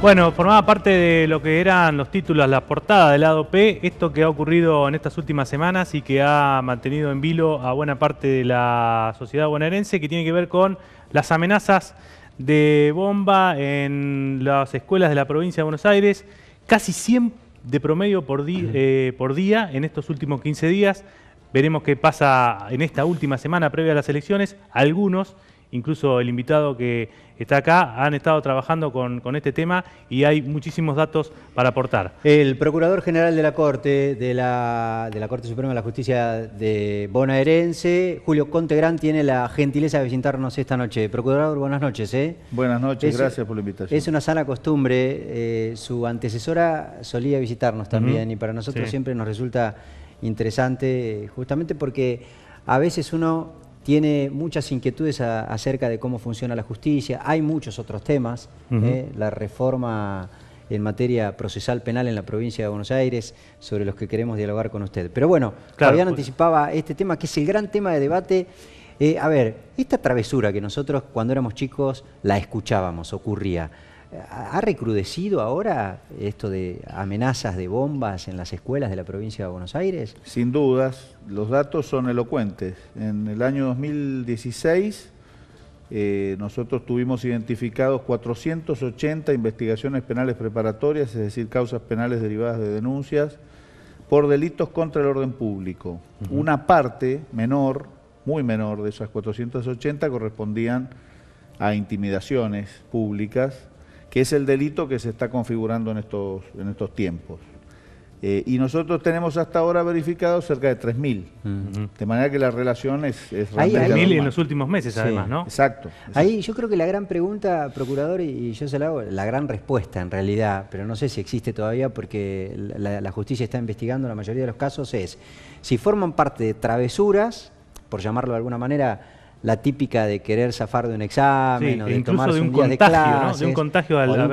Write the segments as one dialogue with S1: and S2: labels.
S1: Bueno, formaba parte de lo que eran los títulos, la portada del lado P, esto que ha ocurrido en estas últimas semanas y que ha mantenido en vilo a buena parte de la sociedad bonaerense, que tiene que ver con las amenazas de bomba en las escuelas de la provincia de Buenos Aires, casi 100 de promedio por día en estos últimos 15 días. Veremos qué pasa en esta última semana previa a las elecciones. Algunos, incluso el invitado que está acá, han estado trabajando con este tema y hay muchísimos datos para aportar.
S2: El Procurador General de la Corte, de la Corte Suprema de la Justicia de Bonaerense, Julio Contegrán, tiene la gentileza de visitarnos esta noche. Procurador, buenas noches.
S3: Buenas noches, gracias por la invitación.
S2: Es una sana costumbre, su antecesora solía visitarnos también y para nosotros siempre nos resulta interesante, justamente porque a veces uno tiene muchas inquietudes acerca de cómo funciona la justicia. Hay muchos otros temas, la reforma en materia procesal penal en la provincia de Buenos Aires, sobre los que queremos dialogar con usted. Pero bueno, claro, Fabián anticipaba este tema, que es el gran tema de debate. A ver, esta travesura que nosotros cuando éramos chicos la escuchábamos, ocurría. ¿Ha recrudecido ahora esto de amenazas de bombas en las escuelas de la provincia de Buenos Aires?
S3: Sin dudas, los datos son elocuentes. En el año 2016 nosotros tuvimos identificados 480 investigaciones penales preparatorias, es decir, causas penales derivadas de denuncias por delitos contra el orden público. Una parte menor, muy menor de esas 480 correspondían a intimidaciones públicas, que es el delito que se está configurando en estos tiempos. Y nosotros tenemos hasta ahora verificados cerca de 3.000, de manera que la relación es realmente
S1: 3.000 en los últimos meses, además, ¿no?
S3: Exacto.
S2: Ahí yo creo que la gran pregunta, Procurador, y yo se la hago, la gran respuesta en realidad, pero no sé si existe todavía porque la justicia está investigando la mayoría de los casos, es si forman parte de travesuras, por llamarlo de alguna manera, la típica de querer zafar de un examen o de tomarse un día de clases,
S1: ¿no? De un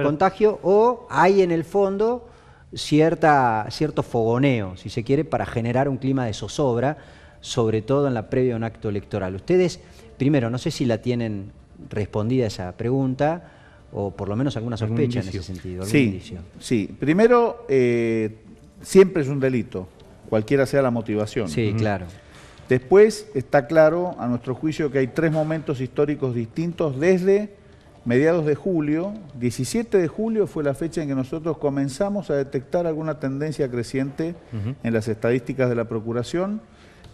S1: contagio,
S2: o hay en el fondo cierto fogoneo, si se quiere, para generar un clima de zozobra, sobre todo en la previa a un acto electoral. Ustedes, primero, no sé si la tienen respondida esa pregunta o por lo menos alguna sospecha en ese sentido.
S3: Sí. Primero, siempre es un delito, cualquiera sea la motivación.
S2: Sí, claro.
S3: Después está claro, a nuestro juicio, que hay 3 momentos históricos distintos desde mediados de julio. 17 de julio fue la fecha en que nosotros comenzamos a detectar alguna tendencia creciente en las estadísticas de la Procuración,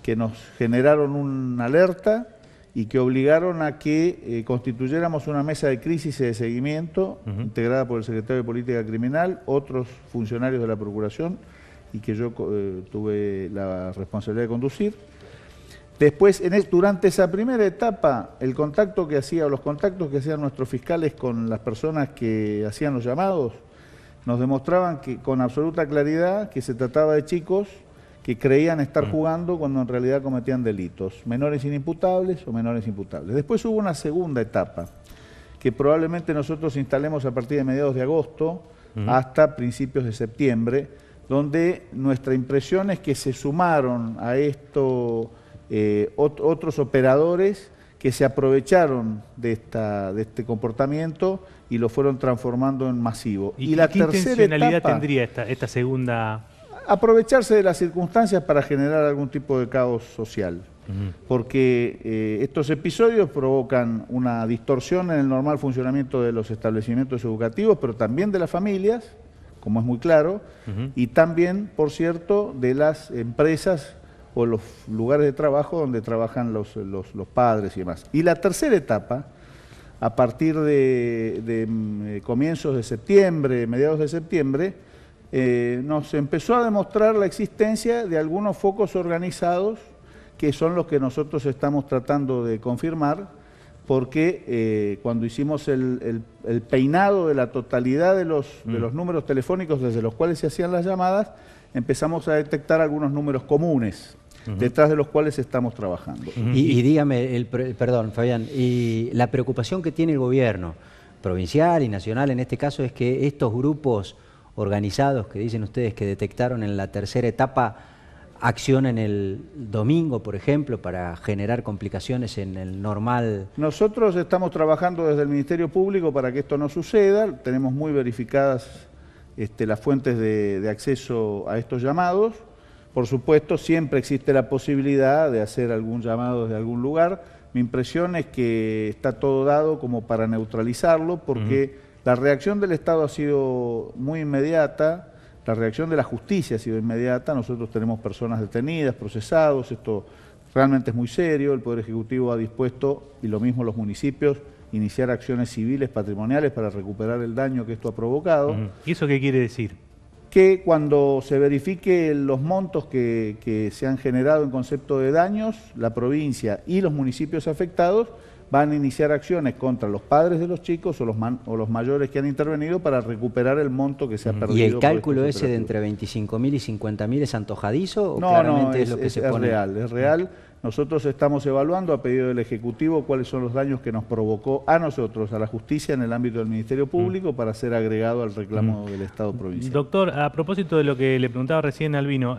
S3: que nos generaron una alerta y que obligaron a que constituyéramos una mesa de crisis y de seguimiento integrada por el Secretario de Política Criminal, otros funcionarios de la Procuración y que yo tuve la responsabilidad de conducir. Después, durante esa primera etapa, los contactos que hacían nuestros fiscales con las personas que hacían los llamados, nos demostraban que con absoluta claridad que se trataba de chicos que creían estar jugando cuando en realidad cometían delitos, menores inimputables o menores imputables. Después hubo una segunda etapa, que probablemente nosotros instalemos a partir de mediados de agosto hasta principios de septiembre, donde nuestra impresión es que se sumaron a esto otros operadores que se aprovecharon de este comportamiento y lo fueron transformando en masivo.
S1: ¿Y la ¿qué intencionalidad tendría esta segunda?
S3: Aprovecharse de las circunstancias para generar algún tipo de caos social. Porque estos episodios provocan una distorsión en el normal funcionamiento de los establecimientos educativos, pero también de las familias, como es muy claro, y también, por cierto, de las empresas o los lugares de trabajo donde trabajan los padres y demás. Y la tercera etapa, a partir de comienzos de septiembre, mediados de septiembre, nos empezó a demostrar la existencia de algunos focos organizados que son los que nosotros estamos tratando de confirmar, porque cuando hicimos el peinado de la totalidad de los números telefónicos desde los cuales se hacían las llamadas, empezamos a detectar algunos números comunes, detrás de los cuales estamos trabajando.
S2: Y dígame, perdón, Fabián, y la preocupación que tiene el gobierno provincial y nacional en este caso es que estos grupos organizados que dicen ustedes que detectaron en la tercera etapa acción en el domingo, por ejemplo, para generar complicaciones en el normal?
S3: Nosotros estamos trabajando desde el Ministerio Público para que esto no suceda. Tenemos muy verificadas las fuentes de acceso a estos llamados. Por supuesto, siempre existe la posibilidad de hacer algún llamado desde algún lugar. Mi impresión es que está todo dado como para neutralizarlo, porque la reacción del Estado ha sido muy inmediata, la reacción de la justicia ha sido inmediata. Nosotros tenemos personas detenidas, procesados, esto realmente es muy serio. El Poder Ejecutivo ha dispuesto, y lo mismo los municipios, iniciar acciones civiles, patrimoniales para recuperar el daño que esto ha provocado.
S1: ¿Y eso qué quiere decir?
S3: Que cuando se verifique los montos que se han generado en concepto de daños, la provincia y los municipios afectados van a iniciar acciones contra los padres de los chicos o los mayores que han intervenido para recuperar el monto que se ha perdido.
S2: ¿Y el cálculo ese de entre 25.000 y 50.000 es antojadizo o claramente es lo que se pone?
S3: Es real. Nosotros estamos evaluando a pedido del Ejecutivo cuáles son los daños que nos provocó a nosotros, a la justicia en el ámbito del Ministerio Público para ser agregado al reclamo del Estado provincial.
S1: Doctor, a propósito de lo que le preguntaba recién Albino,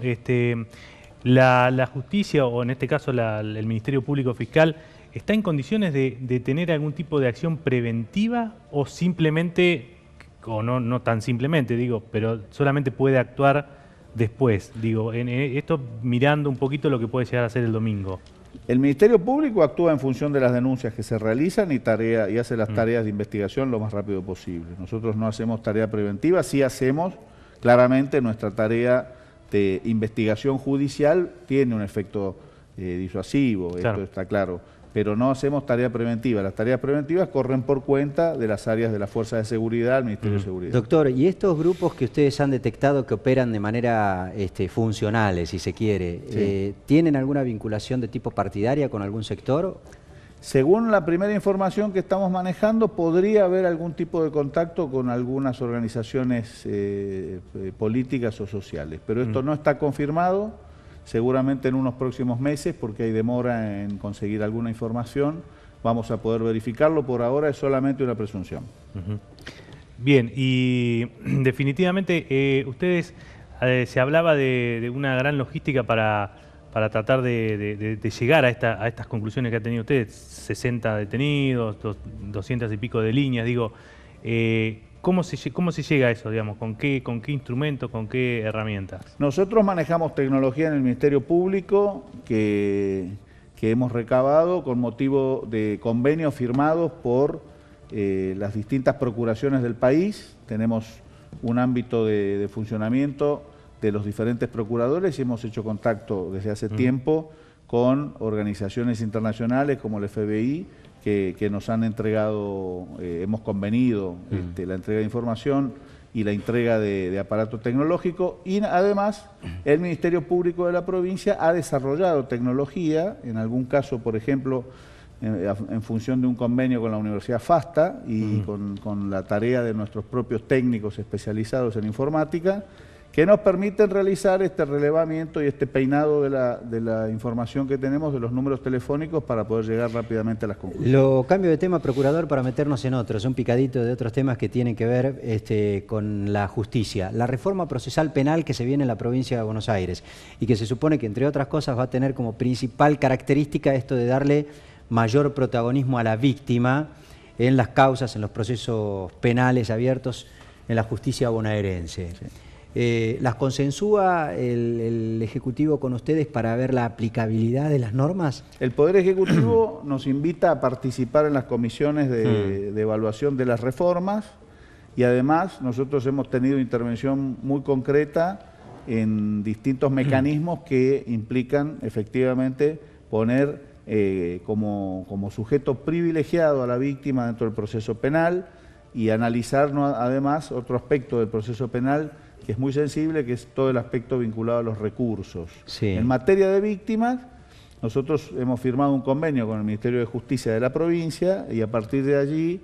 S1: la justicia, o en este caso el Ministerio Público Fiscal, ¿está en condiciones de tener algún tipo de acción preventiva o simplemente, o no tan simplemente, digo, pero solamente puede actuar después? Digo, esto mirando un poquito lo que puede llegar a ser el domingo.
S3: El Ministerio Público actúa en función de las denuncias que se realizan y hace las tareas de investigación lo más rápido posible. Nosotros no hacemos tarea preventiva, sí hacemos claramente nuestra tarea de investigación judicial, tiene un efecto disuasivo, claro. Esto está claro. Pero no hacemos tarea preventiva. Las tareas preventivas corren por cuenta de las áreas de la Fuerza de Seguridad, del Ministerio de Seguridad.
S2: Doctor, ¿y estos grupos que ustedes han detectado que operan de manera funcionales, si se quiere, sí, tienen alguna vinculación de tipo partidaria con algún sector?
S3: Según la primera información que estamos manejando, podría haber algún tipo de contacto con algunas organizaciones políticas o sociales, pero esto no está confirmado. Seguramente en unos próximos meses, porque hay demora en conseguir alguna información, vamos a poder verificarlo. Por ahora es solamente una presunción.
S1: Bien, y definitivamente ustedes, se hablaba de una gran logística para tratar de llegar a estas conclusiones que ha tenido ustedes, 60 detenidos, 200 y pico de líneas, digo, ¿cómo se llega a eso, digamos? ¿Con qué instrumentos, con qué herramientas? Nosotros manejamos tecnología en el Ministerio Público que hemos recabado con motivo de convenios firmados por las distintas procuraciones del país. Tenemos un ámbito de funcionamiento de los diferentes procuradores y hemos hecho contacto desde hace tiempo con organizaciones internacionales como el FBI, que nos han entregado, hemos convenido la entrega de información y la entrega de aparato tecnológico, y además el Ministerio Público de la provincia ha desarrollado tecnología, en algún caso, por ejemplo, en función de un convenio con la Universidad FASTA y con la tarea de nuestros propios técnicos especializados en informática, que nos permiten realizar este relevamiento y este peinado de la información que tenemos de los números telefónicos para poder llegar rápidamente a las conclusiones.
S2: Lo cambio de tema, procurador, para meternos en otros, un picadito de otros temas que tienen que ver con la justicia. La reforma procesal penal que se viene en la provincia de Buenos Aires y que se supone que, entre otras cosas, va a tener como principal característica esto de darle mayor protagonismo a la víctima en las causas, en los procesos penales abiertos en la justicia bonaerense. Sí. ¿Las consensúa el Ejecutivo con ustedes para ver la aplicabilidad de las normas?
S3: El Poder Ejecutivo nos invita a participar en las comisiones de evaluación de las reformas y además nosotros hemos tenido intervención muy concreta en distintos mecanismos que implican efectivamente poner como sujeto privilegiado a la víctima dentro del proceso penal y analizar además otro aspecto del proceso penal que es muy sensible, que es todo el aspecto vinculado a los recursos. Sí. En materia de víctimas, nosotros hemos firmado un convenio con el Ministerio de Justicia de la provincia y a partir de allí,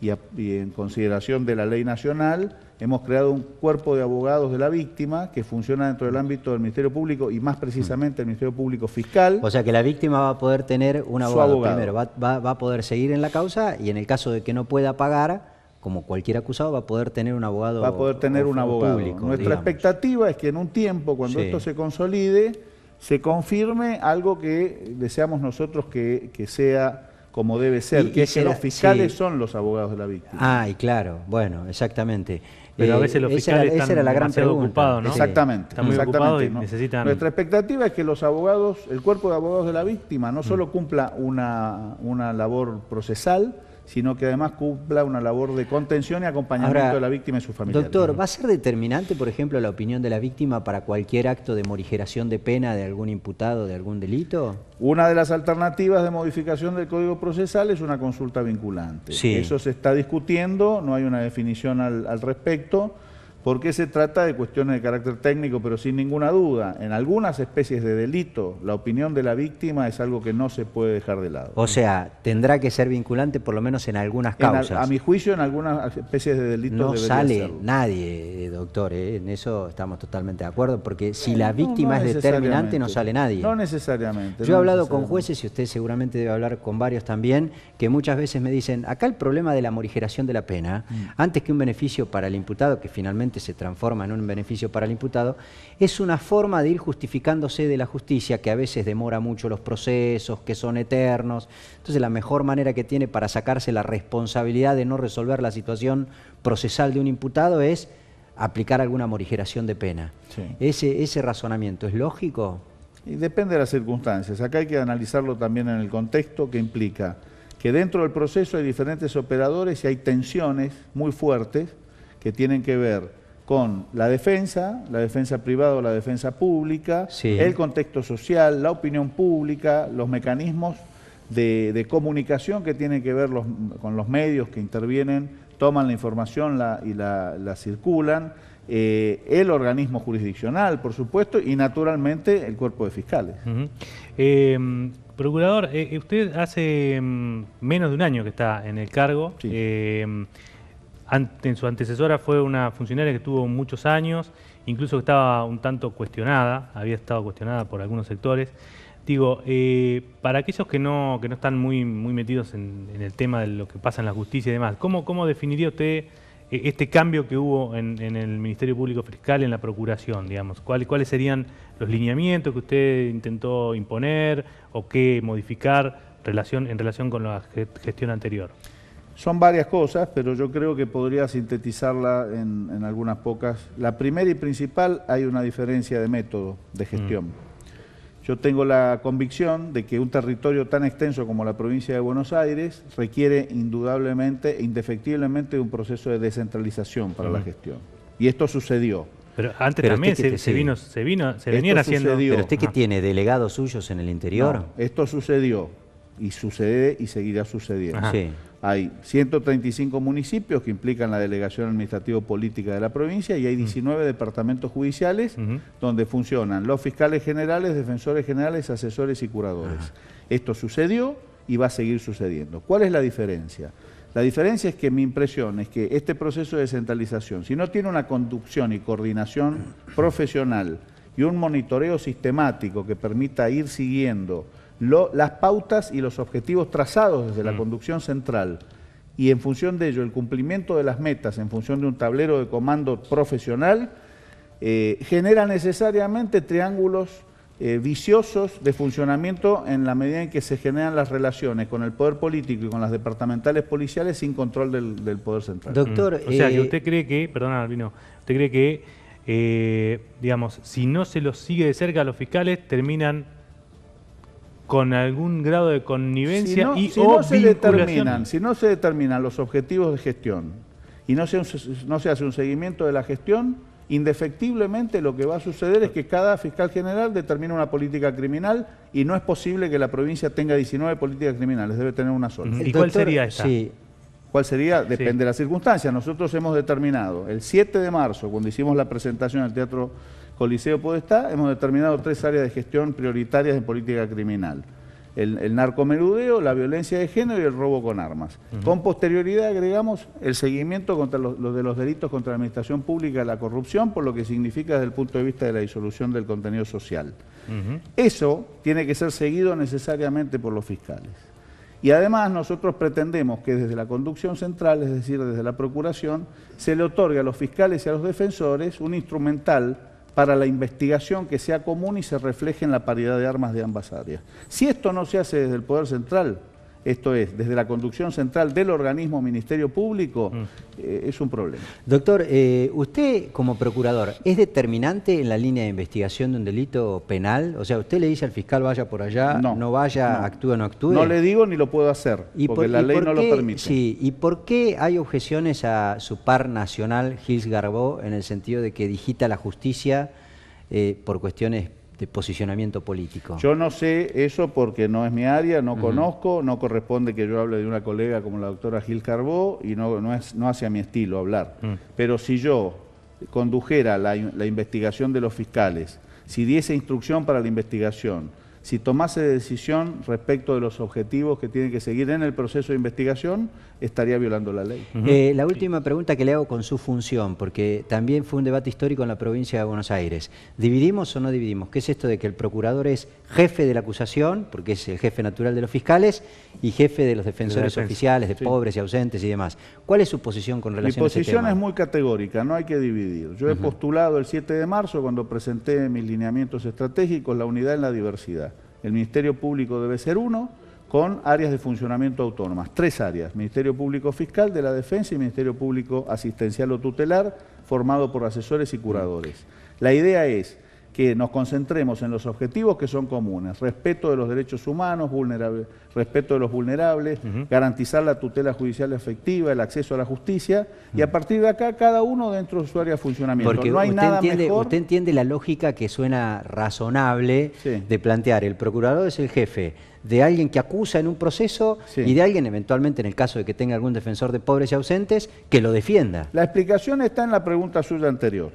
S3: y en consideración de la ley nacional, hemos creado un cuerpo de abogados de la víctima que funciona dentro del ámbito del Ministerio Público y más precisamente el Ministerio Público Fiscal.
S2: O sea que la víctima va a poder tener un abogado. Primero, va a poder seguir en la causa y en el caso de que no pueda pagar, como cualquier acusado, va a poder tener un abogado.
S3: Va a poder tener un abogado
S2: público.
S3: Nuestra expectativa es que en un tiempo, cuando esto se consolide, se confirme algo que deseamos nosotros que sea como debe ser, que es que los fiscales son los abogados de la víctima.
S2: Ah, y claro, bueno, exactamente.
S1: Pero a veces los fiscales
S2: esa era la gran pregunta.
S1: Ocupados, ¿no?
S3: Exactamente.
S1: Están muy ocupados y necesitan...
S3: Nuestra expectativa es que los abogados, el cuerpo de abogados de la víctima, no solo cumpla una labor procesal, sino que además cumpla una labor de contención y acompañamiento de la víctima y su familia.
S2: Doctor, ¿va a ser determinante, por ejemplo, la opinión de la víctima para cualquier acto de morigeración de pena de algún imputado de algún delito?
S3: Una de las alternativas de modificación del Código Procesal es una consulta vinculante.
S2: Sí.
S3: Eso se está discutiendo, no hay una definición al respecto, porque se trata de cuestiones de carácter técnico, pero sin ninguna duda, en algunas especies de delito, la opinión de la víctima es algo que no se puede dejar de lado.
S2: O sea, tendrá que ser vinculante por lo menos en algunas causas.
S3: A mi juicio, en algunas especies de delitos
S2: no
S3: debería
S2: sale
S3: serlo.
S2: Nadie, doctor, en eso estamos totalmente de acuerdo, porque si la víctima es determinante no sale nadie.
S3: No necesariamente.
S2: Yo he hablado con jueces, y usted seguramente debe hablar con varios también, que muchas veces me dicen, acá el problema de la morigeración de la pena, antes que un beneficio para el imputado, que finalmente se transforma en un beneficio para el imputado, es una forma de ir justificándose de la justicia, que a veces demora mucho los procesos, que son eternos. Entonces la mejor manera que tiene para sacarse la responsabilidad de no resolver la situación procesal de un imputado es aplicar alguna morigeración de pena.
S3: Sí.
S2: ¿Ese razonamiento es lógico?
S3: Y depende de las circunstancias. Acá hay que analizarlo también en el contexto que implica que dentro del proceso hay diferentes operadores y hay tensiones muy fuertes que tienen que ver con la defensa privada o la defensa pública,
S2: sí,
S3: el contexto social, la opinión pública, los mecanismos de comunicación que tienen que ver con los medios que intervienen, toman la información y la circulan, el organismo jurisdiccional, por supuesto, y naturalmente el cuerpo de fiscales.
S1: Procurador, usted hace menos de un año que está en el cargo.
S3: Sí.
S1: Su antecesora fue una funcionaria que tuvo muchos años, incluso que estaba un tanto cuestionada, había estado cuestionada por algunos sectores. Digo, para aquellos que no están muy metidos en el tema de lo que pasa en la justicia y demás, ¿cómo definiría usted este cambio que hubo en el Ministerio Público Fiscal, en la Procuración, digamos? ¿Cuáles serían los lineamientos que usted intentó imponer o qué modificar en relación con la gestión anterior?
S3: Son varias cosas, pero yo creo que podría sintetizarla en algunas pocas. La primera y principal, hay una diferencia de método de gestión. Yo tengo la convicción de que un territorio tan extenso como la provincia de Buenos Aires requiere indudablemente e indefectiblemente un proceso de descentralización para la gestión. Y esto sucedió.
S1: Pero antes también se venían haciendo...
S2: ¿Pero usted qué tiene, delegados suyos en el interior?
S3: No, esto sucedió y sucede y seguirá sucediendo.
S2: Sí.
S3: Hay 135 municipios que implican la delegación administrativo-política de la provincia y hay 19 departamentos judiciales donde funcionan los fiscales generales, defensores generales, asesores y curadores. Esto sucedió y va a seguir sucediendo. ¿Cuál es la diferencia? La diferencia es que mi impresión es que este proceso de descentralización, si no tiene una conducción y coordinación profesional y un monitoreo sistemático que permita ir siguiendo las pautas y los objetivos trazados desde la conducción central y en función de ello el cumplimiento de las metas en función de un tablero de comando profesional, genera necesariamente triángulos viciosos de funcionamiento en la medida en que se generan las relaciones con el poder político y con las departamentales policiales sin control del poder central.
S2: Doctor,
S1: o sea que usted cree que, perdona Albino, usted cree que, digamos, si no se los sigue de cerca a los fiscales, terminan con algún grado de connivencia
S3: si no se determinan los objetivos de gestión y no se hace un seguimiento de la gestión, indefectiblemente lo que va a suceder es que cada fiscal general determina una política criminal y no es posible que la provincia tenga 19 políticas criminales, debe tener una sola.
S1: ¿Y cuál sería esa?
S3: Sí. ¿Cuál sería? Depende de las circunstancias. Nosotros hemos determinado, el 7 de marzo, cuando hicimos la presentación al Teatro Coliseo Podestá, hemos determinado 3 áreas de gestión prioritarias en política criminal. El narcomenudeo, la violencia de género y el robo con armas. Con posterioridad agregamos el seguimiento contra los delitos contra la administración pública y la corrupción, por lo que significa desde el punto de vista de la disolución del contenido social. Eso tiene que ser seguido necesariamente por los fiscales. Y además nosotros pretendemos que desde la conducción central, es decir, desde la Procuración, se le otorgue a los fiscales y a los defensores un instrumental para la investigación que sea común y se refleje en la paridad de armas de ambas áreas. Si esto no se hace desde el Poder Central, esto es, desde la conducción central del organismo Ministerio Público, es un problema.
S2: Doctor, usted como procurador, ¿es determinante en la línea de investigación de un delito penal? O sea, ¿usted le dice al fiscal vaya por allá, no vaya, actúe o no actúe?
S3: No le digo ni lo puedo hacer, porque la ley no lo permite.
S2: Sí, ¿y por qué hay objeciones a su par nacional, Gilles Garbó, en el sentido de que digita la justicia por cuestiones de posicionamiento político?
S3: Yo no sé eso porque no es mi área, no conozco, no corresponde que yo hable de una colega como la doctora Gil Carbó y no hacia mi estilo hablar. Pero si yo condujera la investigación de los fiscales, si diese instrucción para la investigación, si tomase decisión respecto de los objetivos que tienen que seguir en el proceso de investigación, estaría violando la ley.
S2: La última pregunta que le hago con su función, porque también fue un debate histórico en la provincia de Buenos Aires. ¿Dividimos o no dividimos? ¿Qué es esto de que el procurador es jefe de la acusación, porque es el jefe natural de los fiscales, y jefe de los defensores oficiales, de pobres y ausentes y demás? ¿Cuál es su posición con relación a ese tema?
S3: Mi posición es muy categórica, no hay que dividir. Yo he postulado el 7 de marzo, cuando presenté mis lineamientos estratégicos, la unidad en la diversidad. El Ministerio Público debe ser uno, con áreas de funcionamiento autónomas. 3 áreas: Ministerio Público Fiscal, de la Defensa y Ministerio Público Asistencial o Tutelar, formado por asesores y curadores. La idea es que nos concentremos en los objetivos que son comunes: respeto de los derechos humanos, respeto de los vulnerables, garantizar la tutela judicial efectiva, el acceso a la justicia, y a partir de acá cada uno dentro de su área de funcionamiento.
S2: Porque
S3: no hay nada mejor.
S2: Usted entiende la lógica que suena razonable de plantear: el procurador es el jefe de alguien que acusa en un proceso y de alguien, eventualmente, en el caso de que tenga algún defensor de pobres y ausentes, que lo defienda.
S3: La explicación está en la pregunta suya anterior.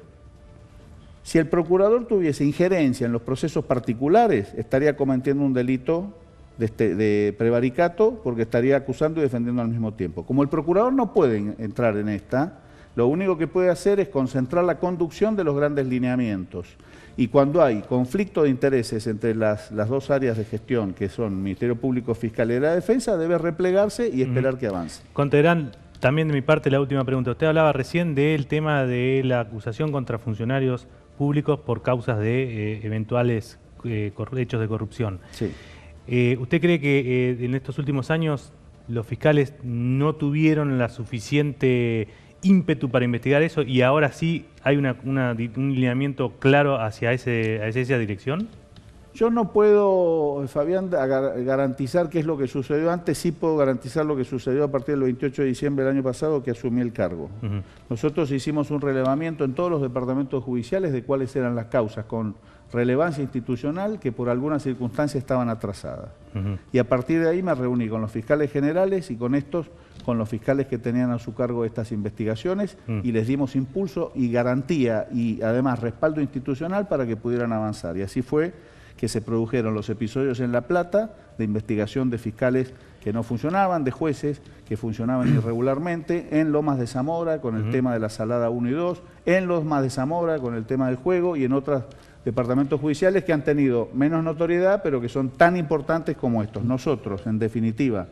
S3: Si el procurador tuviese injerencia en los procesos particulares, estaría cometiendo un delito de prevaricato, porque estaría acusando y defendiendo al mismo tiempo. Como el procurador no puede entrar en esta, lo único que puede hacer es concentrar la conducción de los grandes lineamientos. Y cuando hay conflicto de intereses entre las 2 áreas de gestión, que son Ministerio Público Fiscal y la Defensa, debe replegarse y esperar que avance.
S1: Contegrán, también de mi parte la última pregunta. Usted hablaba recién del tema de la acusación contra funcionarios públicos por causas de eventuales hechos de corrupción.
S3: Sí.
S1: ¿Usted cree que en estos últimos años los fiscales no tuvieron la suficiente ímpetu para investigar eso y ahora sí hay un lineamiento claro hacia esa dirección?
S3: Yo no puedo, Fabián, garantizar qué es lo que sucedió antes. Sí puedo garantizar lo que sucedió a partir del 28 de diciembre del año pasado, que asumí el cargo. Nosotros hicimos un relevamiento en todos los departamentos judiciales de cuáles eran las causas con relevancia institucional que por alguna circunstancia estaban atrasadas. Y a partir de ahí me reuní con los fiscales generales y con los fiscales que tenían a su cargo estas investigaciones y les dimos impulso y garantía y además respaldo institucional para que pudieran avanzar. Y así fue que se produjeron los episodios en La Plata de investigación de fiscales que no funcionaban, de jueces que funcionaban irregularmente, en Lomas de Zamora con el tema de la Salada 1 y 2, en Lomas de Zamora con el tema del juego y en otros departamentos judiciales que han tenido menos notoriedad, pero que son tan importantes como estos. Nosotros, en definitiva,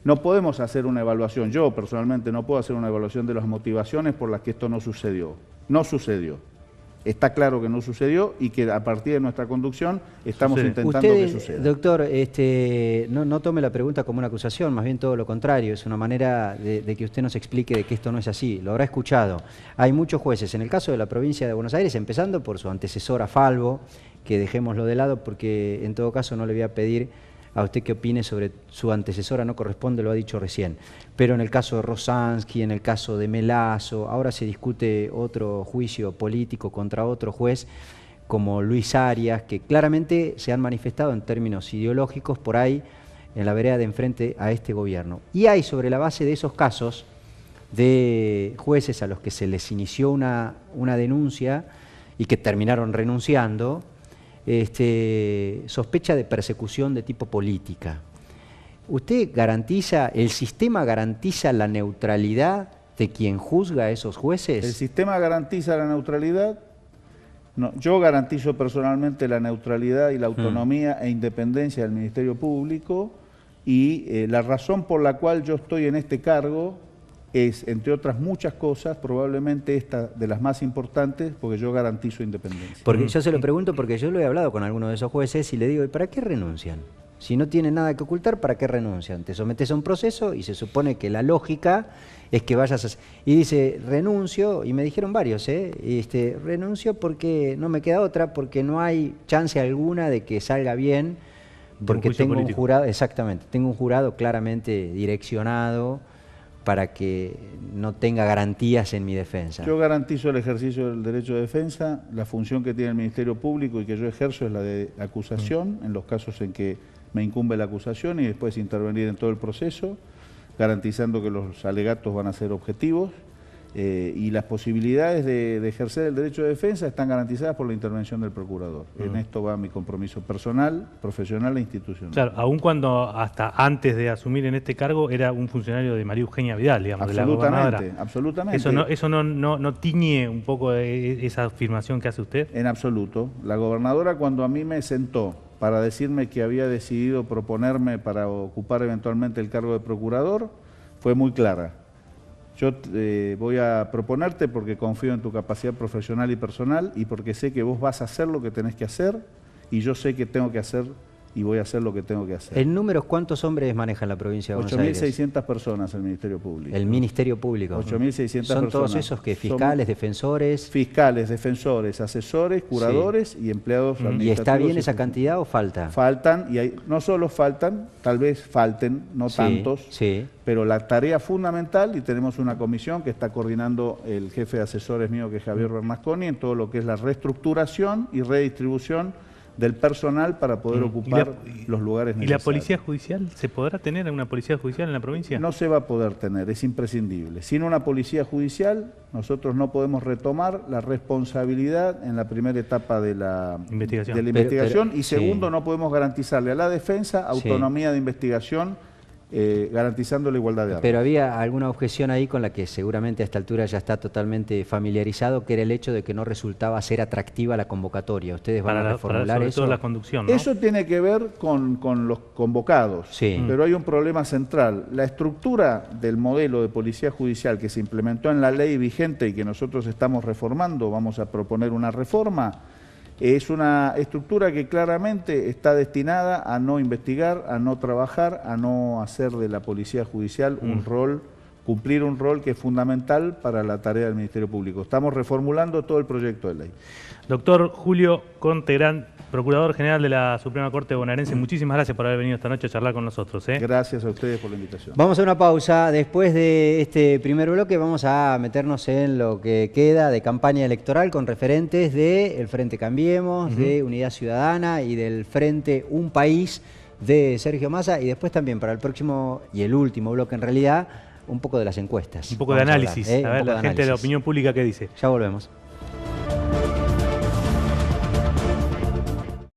S3: no podemos hacer una evaluación, yo personalmente no puedo hacer una evaluación de las motivaciones por las que esto no sucedió. No sucedió. Está claro que no sucedió y que a partir de nuestra conducción estamos intentando que suceda.
S2: Doctor, no tome la pregunta como una acusación, más bien todo lo contrario. Es una manera de que usted nos explique de que esto no es así. Lo habrá escuchado. Hay muchos jueces, en el caso de la provincia de Buenos Aires, empezando por su antecesora Falvo, que dejémoslo de lado porque en todo caso no le voy a pedir a usted qué opine sobre su antecesora, no corresponde, lo ha dicho recién. Pero en el caso de Rosansky, en el caso de Melazo, ahora se discute otro juicio político contra otro juez como Luis Arias, que claramente se han manifestado en términos ideológicos por ahí en la vereda de enfrente a este gobierno. Y hay sobre la base de esos casos de jueces a los que se les inició una denuncia y que terminaron renunciando, sospecha de persecución de tipo política. ¿Usted garantiza, el sistema garantiza la neutralidad de quien juzga a esos jueces?
S3: ¿El sistema garantiza la neutralidad? No, yo garantizo personalmente la neutralidad y la autonomía e independencia del Ministerio Público y la razón por la cual yo estoy en este cargo es, entre otras muchas cosas, probablemente esta de las más importantes, porque yo garantizo independencia.
S2: Porque yo se lo pregunto porque yo lo he hablado con algunos de esos jueces y le digo, ¿y para qué renuncian? Si no tienen nada que ocultar, ¿para qué renuncian? Te sometes a un proceso y se supone que la lógica es que vayas a... Y dice, renuncio, y me dijeron varios, renuncio porque no me queda otra, porque no hay chance alguna de que salga bien, porque tengo un jurado, exactamente, tengo un jurado claramente direccionado para que no tenga garantías en mi defensa.
S3: Yo garantizo el ejercicio del derecho de defensa, la función que tiene el Ministerio Público y que yo ejerzo es la de acusación, en los casos en que me incumbe la acusación y después intervenir en todo el proceso, garantizando que los alegatos van a ser objetivos y las posibilidades de ejercer el derecho de defensa están garantizadas por la intervención del procurador. En esto va mi compromiso personal, profesional e institucional.
S1: Claro, aun cuando hasta antes de asumir en este cargo era un funcionario de María Eugenia Vidal, digamos, de la gobernadora.
S3: Absolutamente.
S1: ¿Eso no tiñe un poco esa afirmación que hace usted?
S3: En absoluto. La gobernadora, cuando a mí me sentó para decirme que había decidido proponerme para ocupar eventualmente el cargo de procurador, fue muy clara. Yo voy a proponerte porque confío en tu capacidad profesional y personal y porque sé que vos vas a hacer lo que tenés que hacer y yo sé que tengo que hacer y voy a hacer lo que tengo que hacer.
S2: ¿En números cuántos hombres maneja la provincia de Buenos Aires?
S3: 8.600 personas el Ministerio Público.
S2: El Ministerio Público.
S3: 8.600 personas.
S2: ¿Son todos esos que fiscales, defensores?
S3: Fiscales, defensores, asesores, curadores y empleados administrativos.
S2: ¿Y está bien esa cantidad o falta?
S3: Faltan, y no solo faltan, tal vez falten, no tantos, pero la tarea fundamental, y tenemos una comisión que está coordinando el jefe de asesores mío, que es Javier Bernasconi, en todo lo que es la reestructuración y redistribución del personal para poder ocupar los lugares necesarios.
S1: ¿Y la policía judicial? ¿Se podrá tener una policía judicial en la provincia?
S3: No se va a poder tener, es imprescindible. Sin una policía judicial, nosotros no podemos retomar la responsabilidad en la primera etapa de la investigación. Y segundo, no podemos garantizarle a la defensa autonomía de investigación, garantizando la igualdad de armas.
S2: Pero había alguna objeción ahí con la que seguramente a esta altura ya está totalmente familiarizado, que era el hecho de que no resultaba ser atractiva la convocatoria. ¿Ustedes van a reformular
S1: sobre
S2: eso?
S1: todo la conducción, ¿no?
S3: Eso tiene que ver con los convocados, pero hay un problema central. La estructura del modelo de policía judicial que se implementó en la ley vigente y que nosotros estamos reformando, vamos a proponer una reforma, es una estructura que claramente está destinada a no investigar, a no trabajar, a no hacer de la policía judicial un rol, cumplir un rol que es fundamental para la tarea del Ministerio Público. Estamos reformulando todo el proyecto de ley.
S1: Doctor Julio Contegrán, Procurador General de la Suprema Corte Bonaerense, muchísimas gracias por haber venido esta noche a charlar con nosotros.
S3: Gracias a ustedes por la invitación.
S2: Vamos a una pausa. Después de este primer bloque vamos a meternos en lo que queda de campaña electoral con referentes del Frente Cambiemos, de Unidad Ciudadana y del Frente Un País de Sergio Massa, y después también para el próximo y el último bloque en realidad, un poco de las encuestas.
S1: Un poco de análisis, a ver la gente de la opinión pública qué dice.
S2: Ya volvemos.